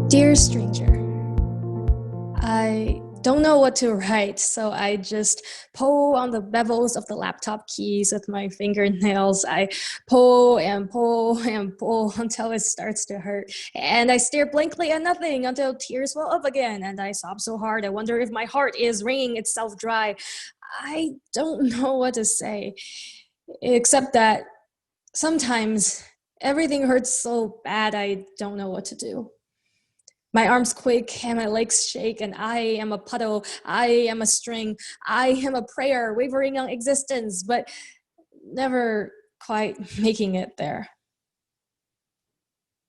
Dear stranger, I don't know what to write, so I just pull on the bevels of the laptop keys with my fingernails. I pull and pull and pull until it starts to hurt. And I stare blankly at nothing until tears well up again. And I sob so hard, I wonder if my heart is wringing itself dry. I don't know what to say, except that sometimes everything hurts so bad I don't know what to do. My arms quake and my legs shake, and I am a puddle, I am a string, I am a prayer wavering on existence, but never quite making it there.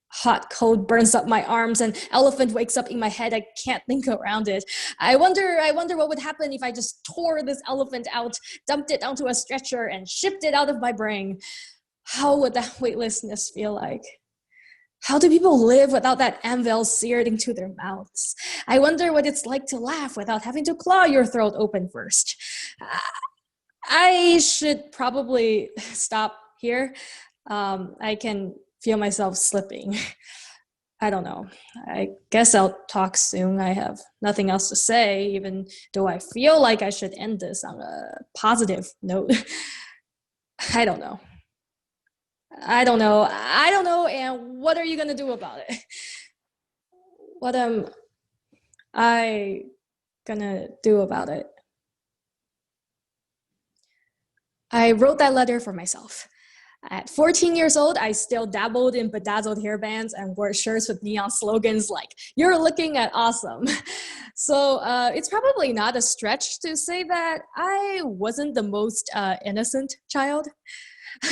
Hot cold burns up my arms, and elephant wakes up in my head. I can't think around it. I wonder what would happen if I just tore this elephant out, dumped it onto a stretcher, and shipped it out of my brain. How would that weightlessness feel like? How do people live without that anvil seared into their mouths? I wonder what it's like to laugh without having to claw your throat open first. I should probably stop here. I can feel myself slipping. I don't know. I guess I'll talk soon. I have nothing else to say, even though I feel like I should end this on a positive note. I don't know. And what are you gonna do about it? What am I gonna do about it? I wrote that letter for myself. At 14 years old, I still dabbled in bedazzled hairbands and wore shirts with neon slogans like, "You're looking at awesome." So it's probably not a stretch to say that I wasn't the most innocent child.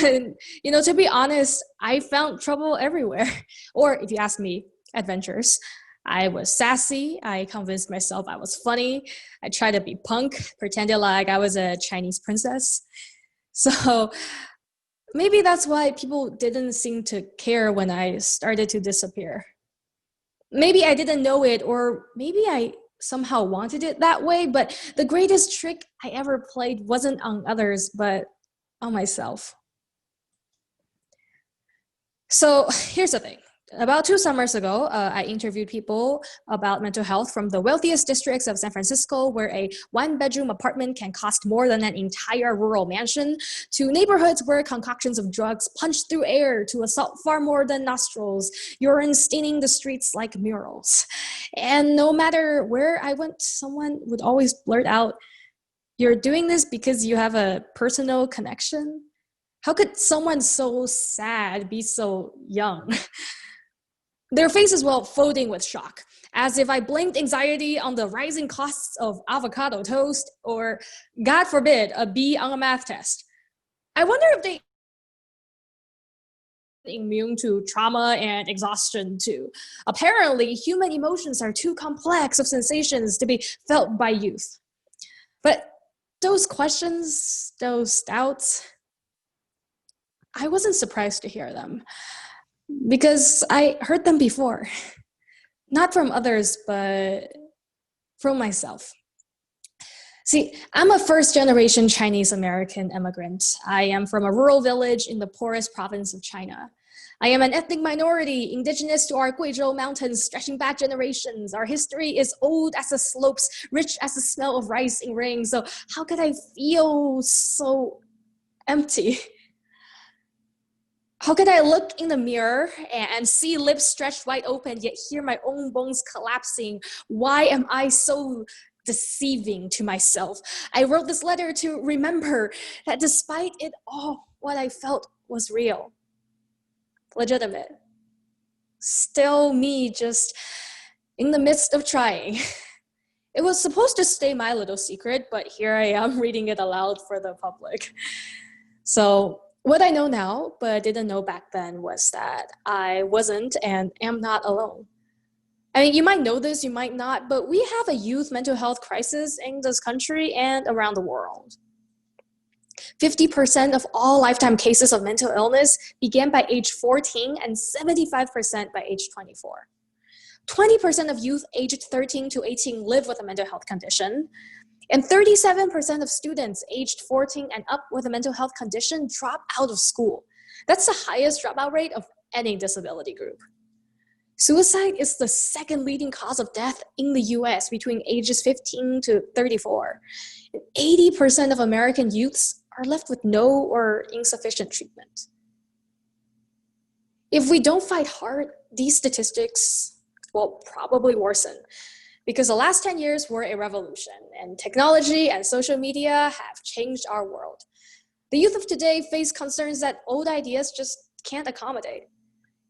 And, to be honest, I found trouble everywhere. Or if you ask me, adventures. I was sassy. I convinced myself I was funny. I tried to be punk, pretended like I was a Chinese princess. So maybe that's why people didn't seem to care when I started to disappear. Maybe I didn't know it, or maybe I somehow wanted it that way, but the greatest trick I ever played wasn't on others, but on myself. So here's the thing. About 2 summers ago, I interviewed people about mental health from the wealthiest districts of San Francisco, where a one-bedroom apartment can cost more than an entire rural mansion, to neighborhoods where concoctions of drugs punch through air to assault far more than nostrils, urine staining the streets like murals. And no matter where I went, someone would always blurt out, "You're doing this because you have a personal connection?" How could someone so sad be so young? Their faces were folding with shock, as if I blamed anxiety on the rising costs of avocado toast or, God forbid, a B on a math test. I wonder if they immune to trauma and exhaustion too. Apparently, human emotions are too complex of sensations to be felt by youth. But those questions, those doubts, I wasn't surprised to hear them because I heard them before. Not from others, but from myself. See, I'm a first-generation Chinese American immigrant. I am from a rural village in the poorest province of China. I am an ethnic minority, indigenous to our Guizhou mountains, stretching back generations. Our history is old as the slopes, rich as the smell of rice in rain. So how could I feel so empty? How could I look in the mirror and see lips stretched wide open, yet hear my own bones collapsing? Why am I so deceiving to myself? I wrote this letter to remember that despite it all, what I felt was real, legitimate. Still me, just in the midst of trying. It was supposed to stay my little secret, but here I am reading it aloud for the public. So what I know now, but didn't know back then, was that I wasn't and am not alone. I mean, you might know this, you might not, but we have a youth mental health crisis in this country and around the world. 50% of all lifetime cases of mental illness began by age 14 and 75% by age 24. 20% of youth aged 13 to 18 live with a mental health condition. And 37% of students aged 14 and up with a mental health condition drop out of school. That's the highest dropout rate of any disability group. Suicide is the second leading cause of death in the US between ages 15 to 34. 80% of American youths are left with no or insufficient treatment. If we don't fight hard, these statistics will probably worsen, because the last 10 years were a revolution, and technology and social media have changed our world. The youth of today face concerns that old ideas just can't accommodate.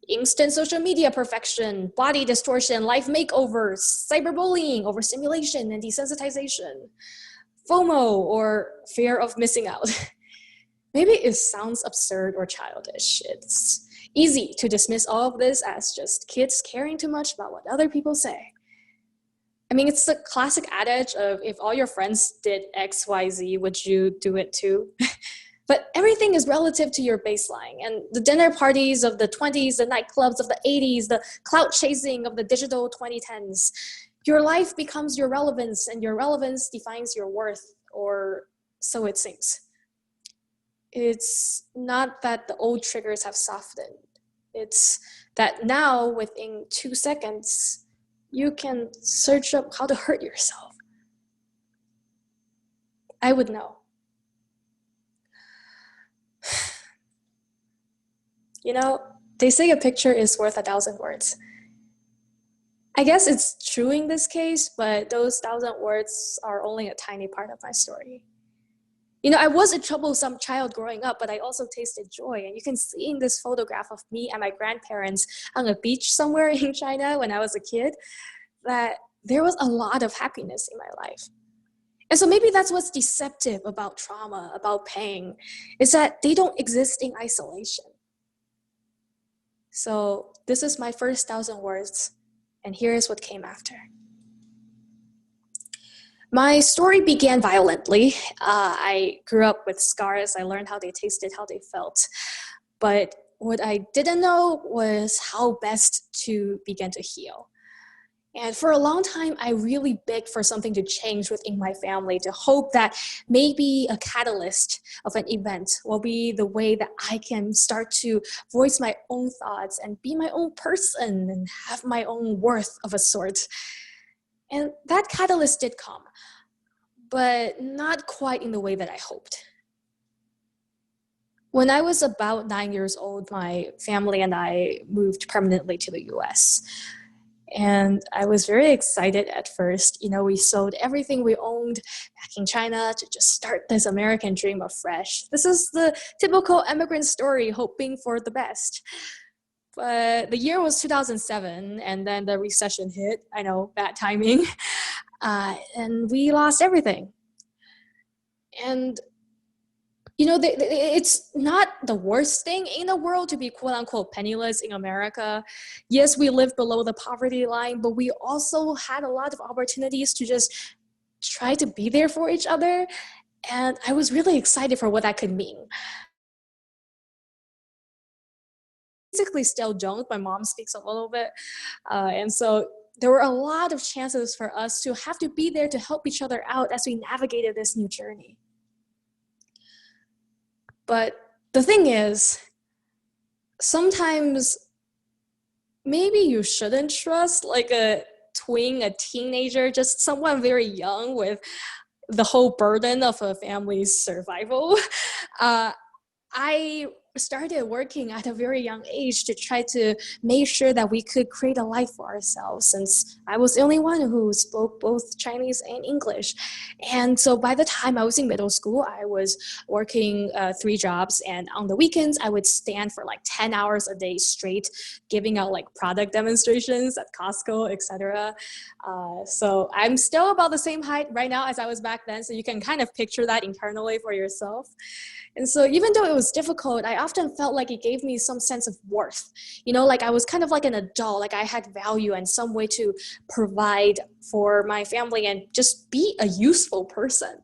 Instant social media perfection, body distortion, life makeovers, cyberbullying, overstimulation, and desensitization, FOMO, or fear of missing out. Maybe it sounds absurd or childish. It's easy to dismiss all of this as just kids caring too much about what other people say. I mean, it's the classic adage of, if all your friends did X, Y, Z, would you do it too? But everything is relative to your baseline, and the dinner parties of the 20s, the nightclubs of the 80s, the clout chasing of the digital 2010s. Your life becomes your relevance, and your relevance defines your worth, or so it seems. It's not that the old triggers have softened. It's that now, within 2 seconds, you can search up how to hurt yourself. I would know. You know, they say a picture is worth 1,000 words. I guess it's true in this case, but those 1,000 words are only a tiny part of my story. You know, I was a troublesome child growing up, but I also tasted joy. And you can see in this photograph of me and my grandparents on a beach somewhere in China when I was a kid, that there was a lot of happiness in my life. And so maybe that's what's deceptive about trauma, about pain, is that they don't exist in isolation. So this is my first 1,000 words, and here's what came after. My story began violently. I grew up with scars. I learned how they tasted, how they felt. But what I didn't know was how best to begin to heal. And for a long time, I really begged for something to change within my family, to hope that maybe a catalyst of an event will be the way that I can start to voice my own thoughts and be my own person and have my own worth of a sort. And that catalyst did come, but not quite in the way that I hoped. When I was about 9 years old, my family and I moved permanently to the US. And I was very excited at first. You know, we sold everything we owned back in China to just start this American dream afresh. This is the typical immigrant story, hoping for the best. But the year was 2007, and then the recession hit. I know, bad timing. And we lost everything. And you know, it's not the worst thing in the world to be quote unquote penniless in America. Yes, we live below the poverty line, but we also had a lot of opportunities to just try to be there for each other. And I was really excited for what that could mean. Basically still don't. My mom speaks a little bit. And so there were a lot of chances for us to have to be there to help each other out as we navigated this new journey. But the thing is, sometimes maybe you shouldn't trust like a teenager, just someone very young with the whole burden of a family's survival. I started working at a very young age to try to make sure that we could create a life for ourselves, since I was the only one who spoke both Chinese and English. And so by the time I was in middle school, I was working 3 jobs, and on the weekends I would stand for like 10 hours a day straight, giving out like product demonstrations at Costco, etc. So I'm still about the same height right now as I was back then, so you can kind of picture that internally for yourself. And so even though it was difficult, I often felt like it gave me some sense of worth. You know, like I was kind of like an adult, like I had value and some way to provide for my family and just be a useful person.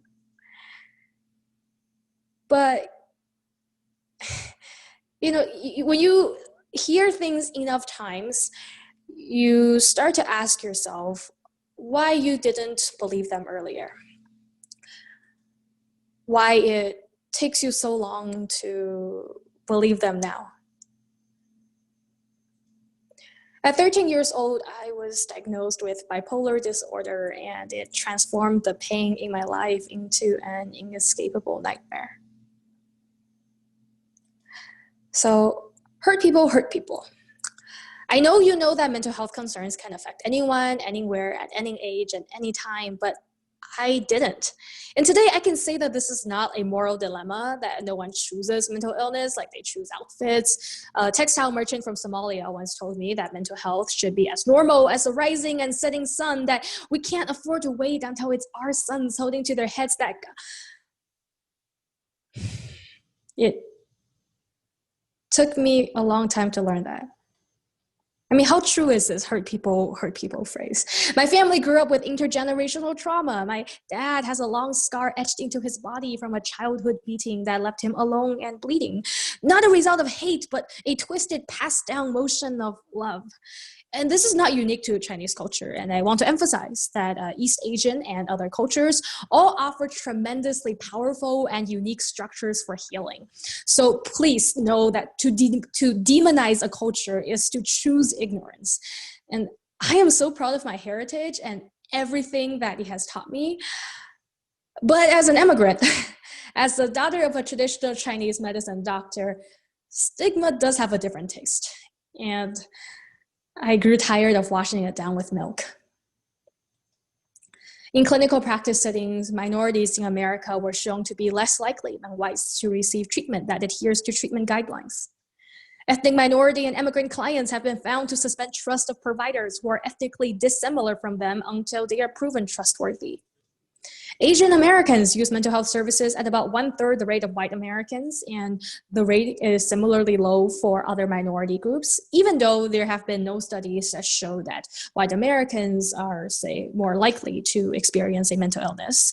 But, you know, when you hear things enough times, you start to ask yourself why you didn't believe them earlier. Why it takes you so long to believe them now. At 13 years old, I was diagnosed with bipolar disorder, and it transformed the pain in my life into an inescapable nightmare. So, hurt people hurt people. I know you know that mental health concerns can affect anyone, anywhere, at any age, at any time, but I didn't. And today I can say that this is not a moral dilemma, that no one chooses mental illness like they choose outfits. A textile merchant from Somalia once told me that mental health should be as normal as a rising and setting sun, that we can't afford to wait until it's our sons holding to their heads that... It took me a long time to learn that. I mean, how true is this hurt people phrase? My family grew up with intergenerational trauma. My dad has a long scar etched into his body from a childhood beating that left him alone and bleeding. Not a result of hate, but a twisted, passed down motion of love. And this is not unique to Chinese culture. And I want to emphasize that East Asian and other cultures all offer tremendously powerful and unique structures for healing. So please know that to demonize a culture is to choose ignorance. And I am so proud of my heritage and everything that it has taught me. But as an immigrant, as the daughter of a traditional Chinese medicine doctor, stigma does have a different taste. And I grew tired of washing it down with milk. In clinical practice settings, minorities in America were shown to be less likely than whites to receive treatment that adheres to treatment guidelines. Ethnic minority and immigrant clients have been found to suspend trust of providers who are ethnically dissimilar from them until they are proven trustworthy. Asian Americans use mental health services at about 1/3 the rate of white Americans, and the rate is similarly low for other minority groups, even though there have been no studies that show that white Americans are, say, more likely to experience a mental illness.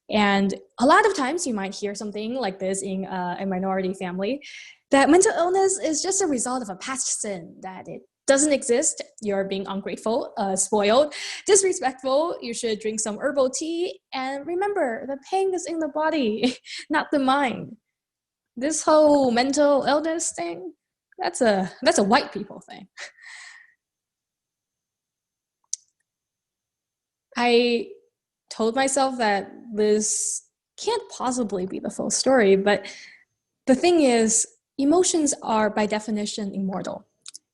And a lot of times you might hear something like this in a minority family, that mental illness is just a result of a past sin, that it doesn't exist, you're being ungrateful, spoiled, disrespectful, you should drink some herbal tea, and remember, the pain is in the body, not the mind. This whole mental illness thing, that's a white people thing. I told myself that this can't possibly be the full story, but the thing is, emotions are by definition immortal.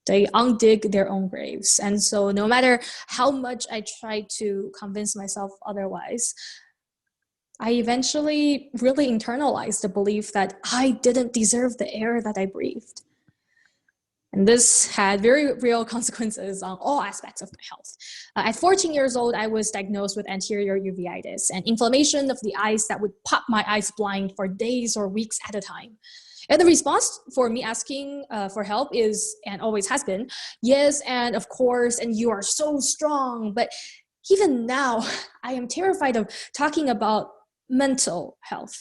They undig their own graves. And so no matter how much I try to convince myself otherwise, I eventually really internalized the belief that I didn't deserve the air that I breathed. And this had very real consequences on all aspects of my health. At 14 years old, I was diagnosed with anterior uveitis, an inflammation of the eyes that would pop my eyes blind for days or weeks at a time. And the response for me asking for help is, and always has been, yes, and of course, and you are so strong. But even now, I am terrified of talking about mental health.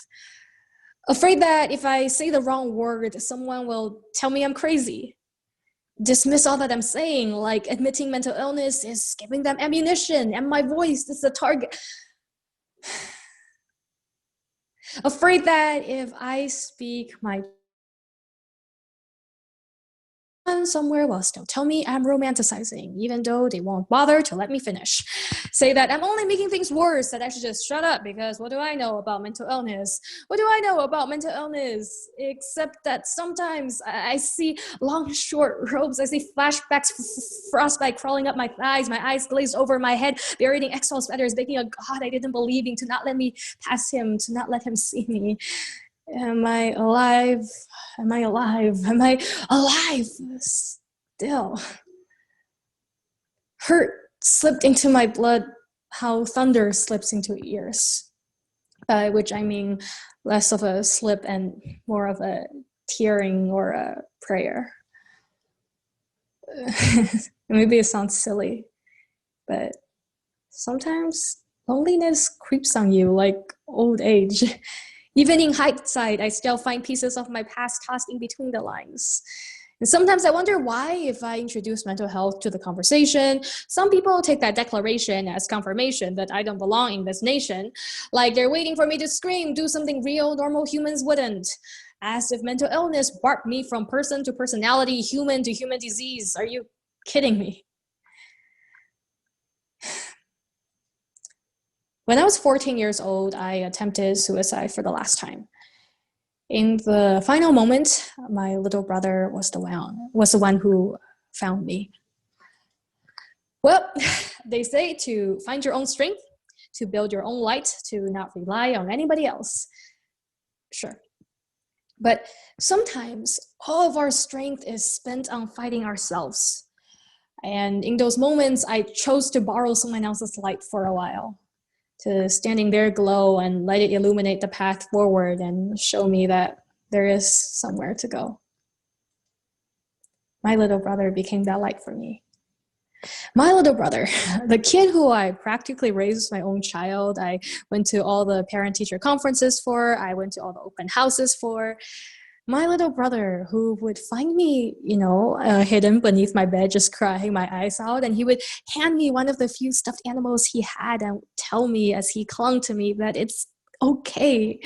Afraid that if I say the wrong word, someone will tell me I'm crazy. Dismiss all that I'm saying, like admitting mental illness is giving them ammunition, and my voice is the target. Afraid that if I speak my somewhere will still tell me I'm romanticizing, even though they won't bother to let me finish. Say that I'm only making things worse, that I should just shut up because what do I know about mental illness? What do I know about mental illness? Except that sometimes I see long, short robes, I see flashbacks, frostbite crawling up my thighs, my eyes glazed over my head, buried in exhale sweaters, begging a God I didn't believe in to not let me pass him, to not let him see me. Am I alive? Am I alive? Am I alive? Still. Hurt slipped into my blood how thunder slips into ears. By which I mean less of a slip and more of a tearing or a prayer. Maybe it sounds silly, but sometimes loneliness creeps on you like old age. Even in hindsight, I still find pieces of my past tossed in between the lines. And sometimes I wonder why, if I introduce mental health to the conversation, some people take that declaration as confirmation that I don't belong in this nation, like they're waiting for me to scream, do something real normal humans wouldn't. As if mental illness warped me from person to personality, human to human disease. Are you kidding me? When I was 14 years old, I attempted suicide for the last time. In the final moment, my little brother was the one who found me. Well, they say to find your own strength, to build your own light, to not rely on anybody else. Sure. But sometimes all of our strength is spent on fighting ourselves. And in those moments, I chose to borrow someone else's light for a while, to stand in their glow and let it illuminate the path forward and show me that there is somewhere to go. My little brother became that light for me. My little brother, the kid who I practically raised my own child, I went to all the parent-teacher conferences for, I went to all the open houses for. My little brother who would find me, hidden beneath my bed, just crying my eyes out, and he would hand me one of the few stuffed animals he had and tell me as he clung to me that it's okay,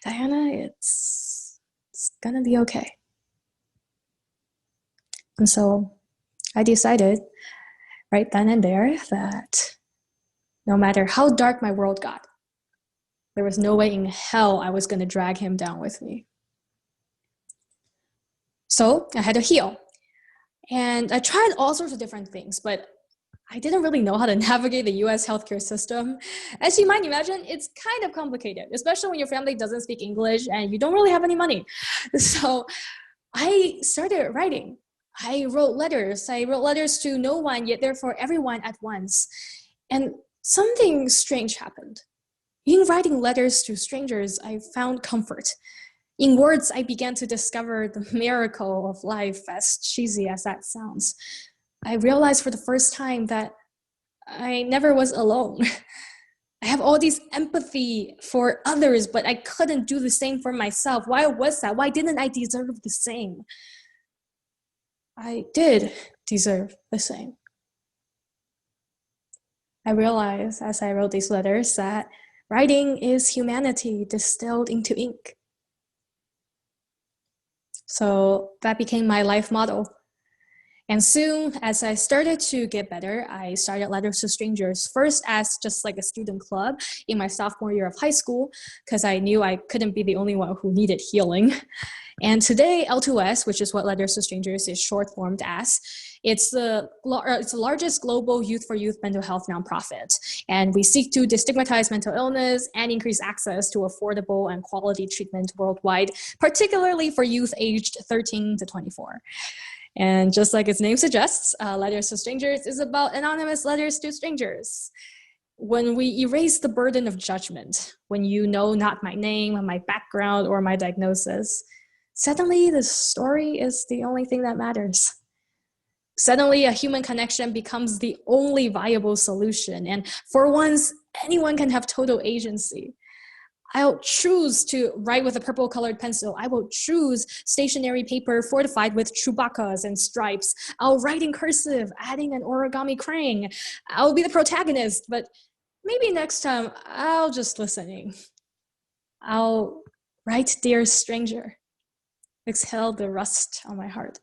Diana, it's gonna be okay. And so I decided right then and there that no matter how dark my world got, there was no way in hell I was gonna drag him down with me. So I had to heal. And I tried all sorts of different things, but I didn't really know how to navigate the US healthcare system. As you might imagine, it's kind of complicated, especially when your family doesn't speak English and you don't really have any money. So I started writing. I wrote letters. I wrote letters to no one, yet therefore everyone at once. And something strange happened. In writing letters to strangers, I found comfort. In words, I began to discover the miracle of life, as cheesy as that sounds. I realized for the first time that I never was alone. I have all this empathy for others, but I couldn't do the same for myself. Why was that? Why didn't I deserve the same? I did deserve the same. I realized as I wrote these letters that writing is humanity distilled into ink. So that became my life motto. And soon, as I started to get better, I started Letters to Strangers, first as just like a student club in my sophomore year of high school, because I knew I couldn't be the only one who needed healing. And today, L2S, which is what Letters to Strangers is short-formed as, it's the largest global youth-for-youth mental health nonprofit. And we seek to destigmatize mental illness and increase access to affordable and quality treatment worldwide, particularly for youth aged 13 to 24. And just like its name suggests, Letters to Strangers is about anonymous letters to strangers. When we erase the burden of judgment, when you know not my name, my background, or my diagnosis, suddenly the story is the only thing that matters. Suddenly a human connection becomes the only viable solution. And for once, anyone can have total agency. I'll choose to write with a purple colored pencil. I will choose stationery paper fortified with Chewbacca's and stripes. I'll write in cursive, adding an origami crane. I'll be the protagonist, but maybe next time I'll just listening. I'll write Dear Stranger. Exhale the rust on my heart.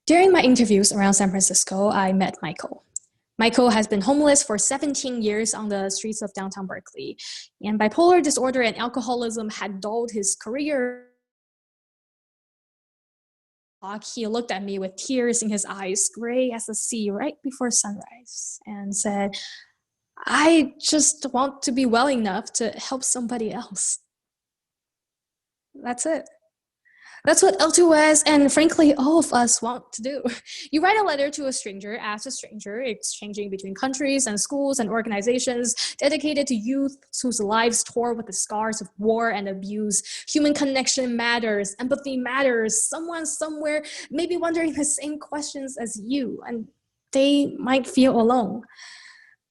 During my interviews around San Francisco, I met Michael. Michael has been homeless for 17 years on the streets of downtown Berkeley, and bipolar disorder and alcoholism had dulled his career. He looked at me with tears in his eyes, gray as the sea right before sunrise, and said, I just want to be well enough to help somebody else. That's it. That's what L2S and frankly, all of us want to do. You write a letter to a stranger as a stranger, exchanging between countries and schools and organizations dedicated to youth whose lives tore with the scars of war and abuse. Human connection matters, empathy matters. Someone somewhere may be wondering the same questions as you, and they might feel alone.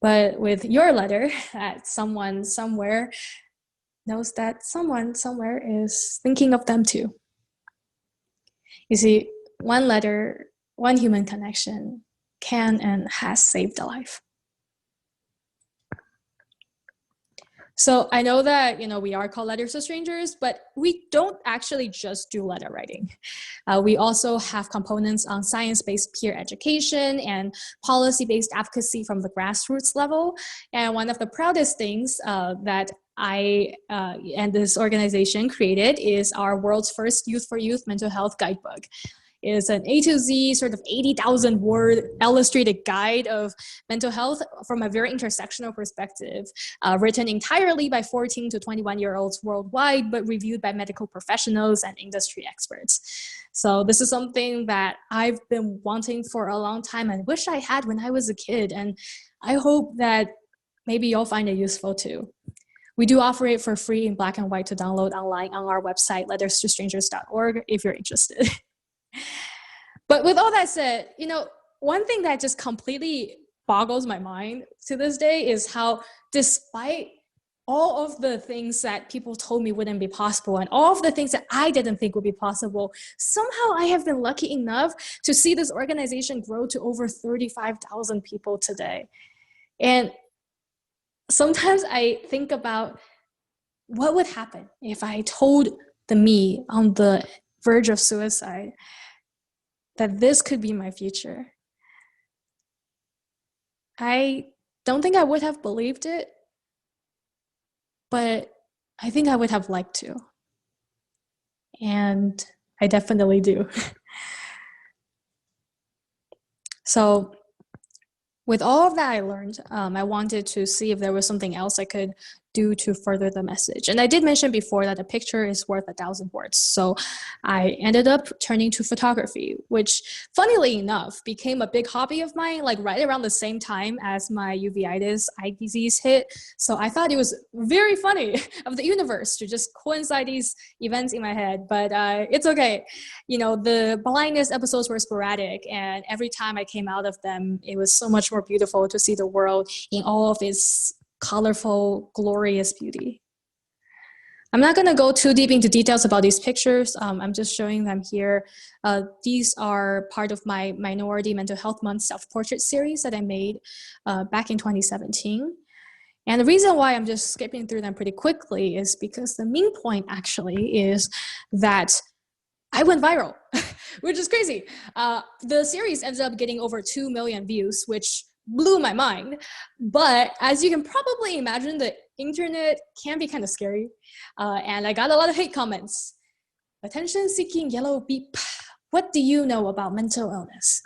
But with your letter, that someone somewhere knows that someone somewhere is thinking of them too. You see, one letter, one human connection can and has saved a life. So I know that, we are called Letters to Strangers, but we don't actually just do letter writing. We also have components on science-based peer education and policy-based advocacy from the grassroots level. And one of the proudest things that I and this organization created is our world's first Youth for Youth mental health guidebook. Is an A to Z sort of 80,000 word illustrated guide of mental health from a very intersectional perspective, written entirely by 14 to 21-year-olds worldwide, but reviewed by medical professionals and industry experts. So this is something that I've been wanting for a long time and wish I had when I was a kid. And I hope that maybe you'll find it useful too. We do offer it for free in black and white to download online on our website, letterstostrangers.org, if you're interested. But with all that said, one thing that just completely boggles my mind to this day is how, despite all of the things that people told me wouldn't be possible and all of the things that I didn't think would be possible, somehow I have been lucky enough to see this organization grow to over 35,000 people today. And sometimes I think about what would happen if I told the me on the verge of suicide that this could be my future. I don't think I would have believed it, but I think I would have liked to. And I definitely do. So with all of that I learned, I wanted to see if there was something else I could do to further the message. And I did mention before that a picture is worth 1,000 words. So I ended up turning to photography, which funnily enough became a big hobby of mine, like right around the same time as my uveitis eye disease hit. So I thought it was very funny of the universe to just coincide these events in my head, but it's okay. The blindness episodes were sporadic, and every time I came out of them, it was so much more beautiful to see the world in all of its colorful, glorious beauty. I'm not going to go too deep into details about these pictures. I'm just showing them here. These are part of my Minority Mental Health Month self-portrait series that I made back in 2017. And the reason why I'm just skipping through them pretty quickly is because the main point actually is that I went viral, which is crazy. The series ended up getting over 2 million views, which blew my mind. But as you can probably imagine, the internet can be kind of scary. And I got a lot of hate comments. Attention-seeking yellow beep. What do you know about mental illness?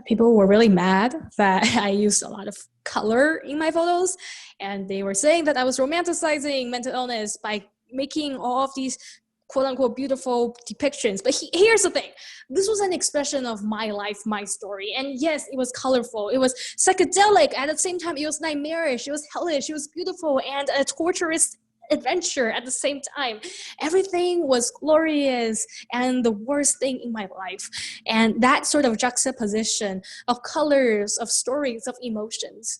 People were really mad that I used a lot of color in my photos. And they were saying that I was romanticizing mental illness by making all of these quote-unquote beautiful depictions. But here's the thing. This was an expression of my life, my story. And yes, it was colorful. It was psychedelic. At the same time, it was nightmarish. It was hellish. It was beautiful and a torturous adventure at the same time. Everything was glorious and the worst thing in my life. And that sort of juxtaposition of colors, of stories, of emotions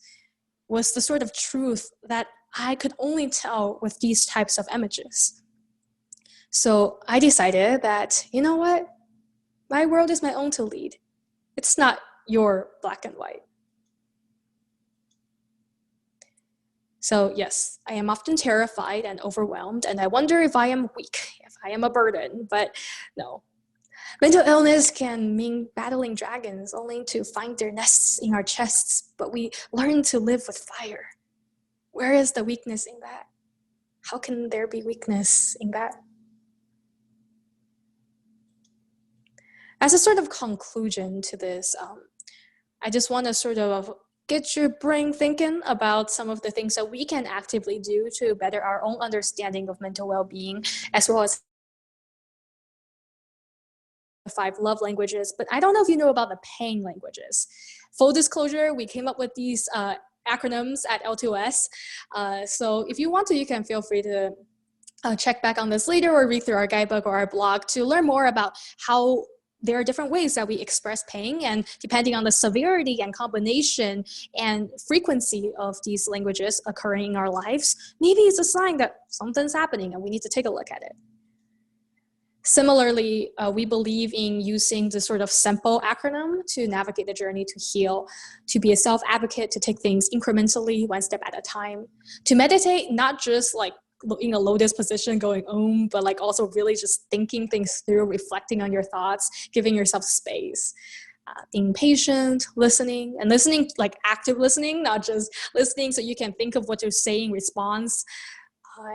was the sort of truth that I could only tell with these types of images. So I decided that, you know what? My world is my own to lead. It's not your black and white. So yes, I am often terrified and overwhelmed, and I wonder if I am weak, if I am a burden, but no. Mental illness can mean battling dragons only to find their nests in our chests, but we learn to live with fire. Where is the weakness in that? How can there be weakness in that? As a sort of conclusion to this, I just want to sort of get your brain thinking about some of the things that we can actively do to better our own understanding of mental well-being, as well as 5 love languages. But I don't know if you know about the pain languages. Full disclosure, we came up with these acronyms at L2S. So if you want to, you can feel free to check back on this later or read through our guidebook or our blog to learn more about how there are different ways that we express pain, and depending on the severity and combination and frequency of these languages occurring in our lives, maybe it's a sign that something's happening and we need to take a look at it. Similarly, we believe in using the sort of simple acronym to navigate the journey to heal, to be a self-advocate, to take things incrementally, one step at a time, to meditate, not just like in a lotus position going but like also really just thinking things through, reflecting on your thoughts, giving yourself space. Being patient, listening, and listening, like active listening, not just listening so you can think of what you're saying, response,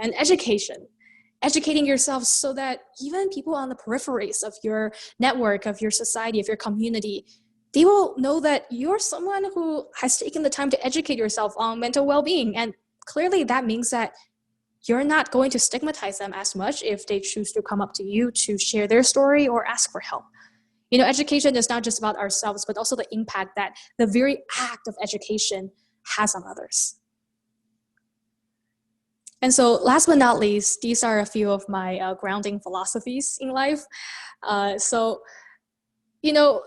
and educating yourself so that even people on the peripheries of your network, of your society, of your community, they will know that you're someone who has taken the time to educate yourself on mental well-being. And clearly that means that you're not going to stigmatize them as much if they choose to come up to you to share their story or ask for help. You know, education is not just about ourselves, but also the impact that the very act of education has on others. And so last but not least, these are a few of my grounding philosophies in life. So, you know,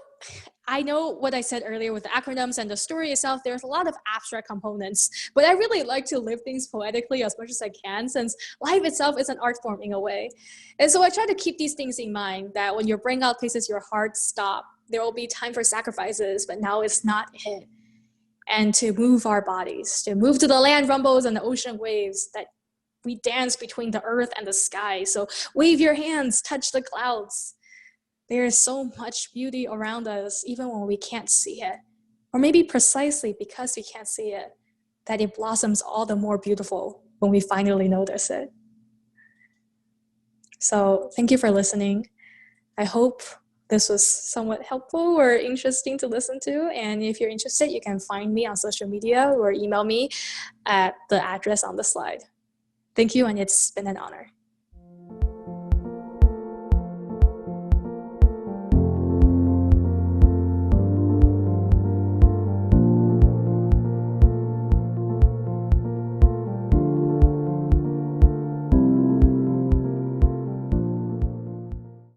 I know what I said earlier with the acronyms and the story itself, there's a lot of abstract components, but I really like to live things poetically as much as I can, since life itself is an art form in a way. And so I try to keep these things in mind, that when your brain outpaces your heart, stop. There will be time for sacrifices, but now it's not it. And to move our bodies, to move to the land rumbles and the ocean waves, that we dance between the earth and the sky. So wave your hands, touch the clouds. There is so much beauty around us, even when we can't see it. Or maybe precisely because we can't see it, that it blossoms all the more beautiful when we finally notice it. So thank you for listening. I hope this was somewhat helpful or interesting to listen to. And if you're interested, you can find me on social media or email me at the address on the slide. Thank you, and it's been an honor.